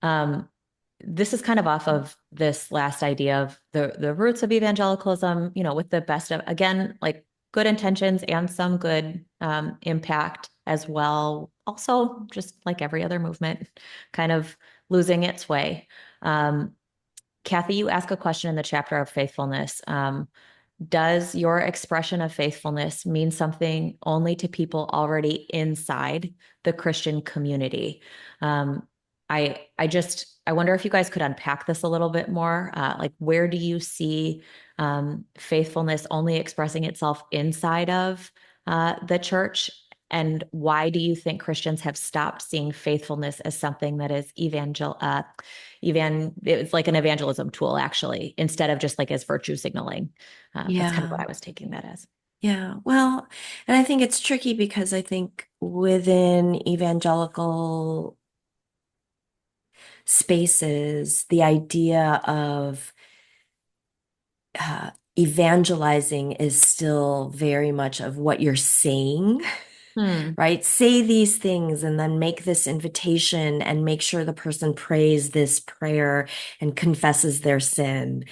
Um, this is kind of off of this last idea of the roots of evangelicalism, with the best of, again, like good intentions and some good impact as well. Also, just like every other movement, kind of losing its way. Um, Kathy, you ask a question in the chapter of faithfulness. Does your expression of faithfulness mean something only to people already inside the Christian community? Um, I wonder if you guys could unpack this a little bit more. Like, where do you see faithfulness only expressing itself inside of the church? And why do you think Christians have stopped seeing faithfulness as something that is it's like an evangelism tool, actually, instead of just like as virtue signaling? That's kind of what Yeah. I was taking that as. Yeah. Well, and I think it's tricky because I think within evangelical spaces, the idea of uh, evangelizing is still very much of what you're saying, Hmm. right? Say these things and then make this invitation and make sure the person prays this prayer and confesses their sin.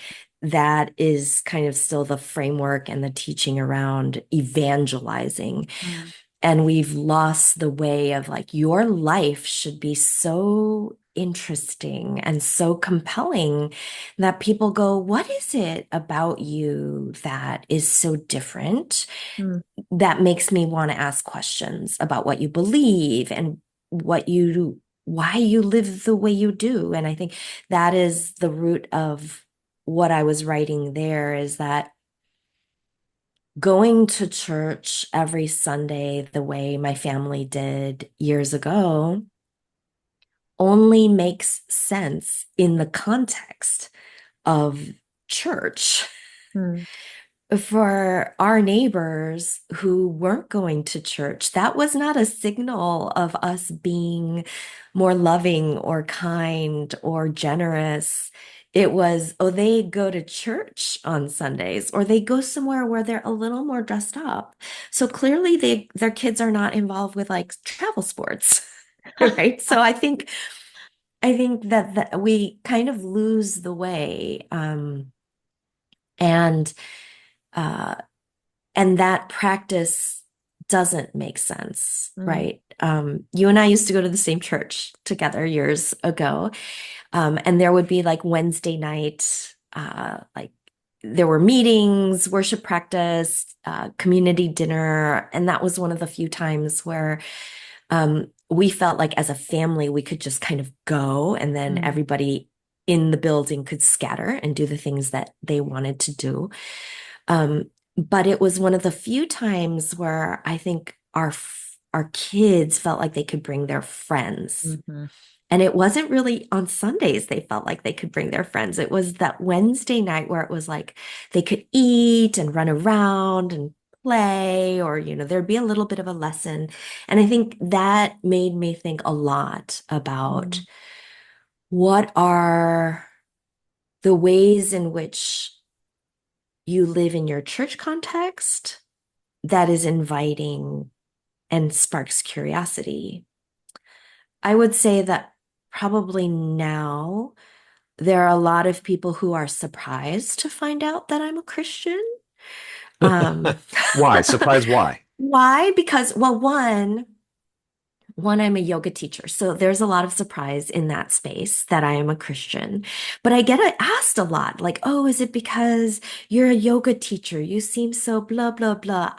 That is kind of still the framework and the teaching around evangelizing. Hmm. And we've lost the way of like, your life should be so interesting and so compelling that people go, what is it about you that is so different Hmm. that makes me want to ask questions about what you believe and what you why you live the way you do? And I think that is the root of what I was writing there, is that going to church every Sunday the way my family did years ago only makes sense in the context of church. Hmm. For our neighbors who weren't going to church, that was not a signal of us being more loving or kind or generous. It was, oh, they go to church on Sundays, or they go somewhere where they're a little more dressed up. So clearly their kids are not involved with like travel sports, right? So I think that we kind of lose the way. And uh and that practice doesn't make sense, Hmm. right? You and I used to go to the same church together years ago, and there would be like Wednesday night, like there were meetings, worship practice, community dinner, and that was one of the few times where we felt like as a family we could just kind of go, and then Hmm. everybody in the building could scatter and do the things that they wanted to do. Um, but it was one of the few times where I think our kids felt like they could bring their friends. Hmm. And it wasn't really on Sundays they felt like they could bring their friends. It was that Wednesday night where it was like they could eat and run around and play, or, there'd be a little bit of a lesson. And I think that made me think a lot about Hmm. what are the ways in which you live in your church context that is inviting and sparks curiosity. I would say that probably now there are a lot of people who are surprised to find out that I'm a Christian. Um, Why? Surprise, why? why? Because, well, one, I'm a yoga teacher, so there's a lot of surprise in that space that I am a Christian. But I get asked a lot, like, "Oh, is it because you're a yoga teacher? You seem so blah blah blah."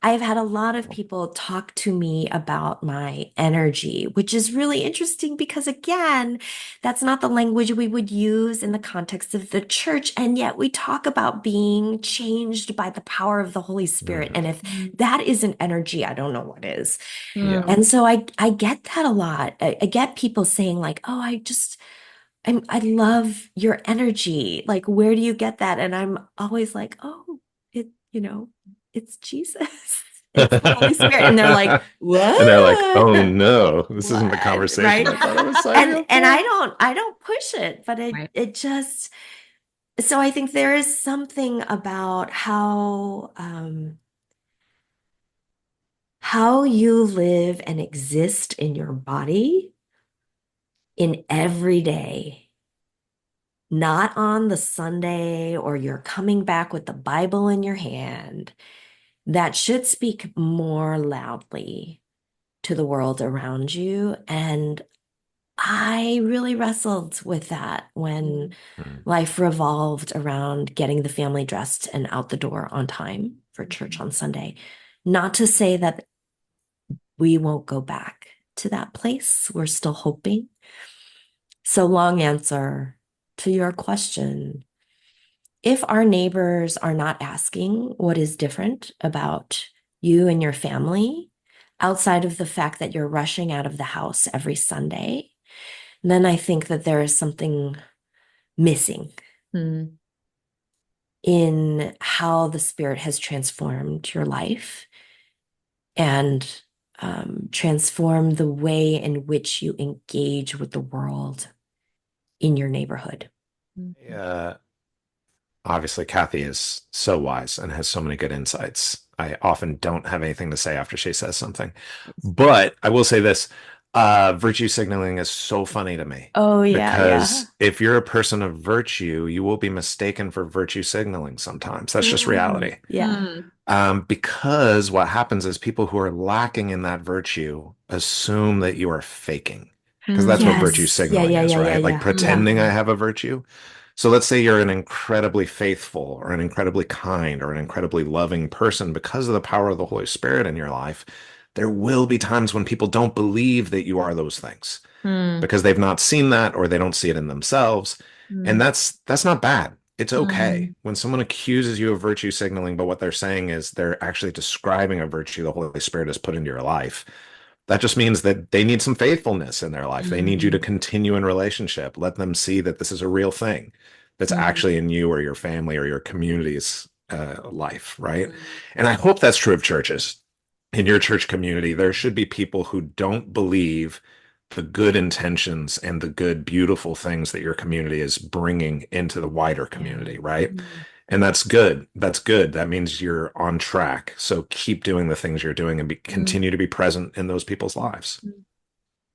I've had a lot of people talk to me about my energy, which is really interesting because again, that's not the language we would use in the context of the church, and yet we talk about being changed by the power of the Holy Spirit. And Mhm. if that isn't energy, I don't know what is. Yeah. And so I get that a lot. I get people saying like, "Oh, I love your energy. Like, where do you get that?" And I'm always like, "Oh, it's Jesus. It's the Holy Spirit." And they're like, And they're like, "What? oh no, this isn't the What?" conversation Right? I thought I was signing And up and for. I don't push it, but it Right. it just so I think there is something about how you live and exist in your body in every day, not on the Sunday or you're coming back with the Bible in your hand, that should speak more loudly to the world around you. And I really wrestled with that when Mm. life revolved around getting the family dressed and out the door on time for church on Sunday. Not to say that we won't go back to that place. We're still hoping. So, long answer to your question. If our neighbors are not asking what is different about you and your family, outside of the fact that you're rushing out of the house every Sunday, then I think that there is something missing Mm. in how the Spirit has transformed your life and transformed the way in which you engage with the world in your neighborhood. Uh, Obviously, Kathy is so wise and has so many good insights. I often don't have anything to say after she says something, but I will say this. Virtue signaling is so funny to me Oh, yeah. because if you're a person of virtue, you will be mistaken for virtue signaling sometimes. That's just reality. Yeah. Because what happens is people who are lacking in that virtue assume that you are faking, because that's what virtue Yes. Yeah, signaling yeah, is, yeah, yeah, right? Like yeah, yeah. pretending I have a virtue. So let's say you're an incredibly faithful or an incredibly kind or an incredibly loving person because of the power of the Holy Spirit in your life. There will be times when people don't believe that you are those things Mm. because they've not seen that or they don't see it in themselves. And Mm. that's not bad. It's okay. Mm. When someone accuses you of virtue signaling, but what they're saying is they're actually describing a virtue the Holy Spirit has put into your life. That just means that they need some faithfulness in their life. They need you to Mm. continue in relationship. Let them see that this is a real thing that's Mm. actually in you or your family or your community's life, right? Mm. And I hope that's true of churches. In your church community, there should be people who don't believe the good intentions and the good, beautiful things that your community is bringing into the wider Yeah. community, right? Mm. And that's good. That's good. That means you're on track. So keep doing the things you're doing and Mm. continue to be present in those people's lives.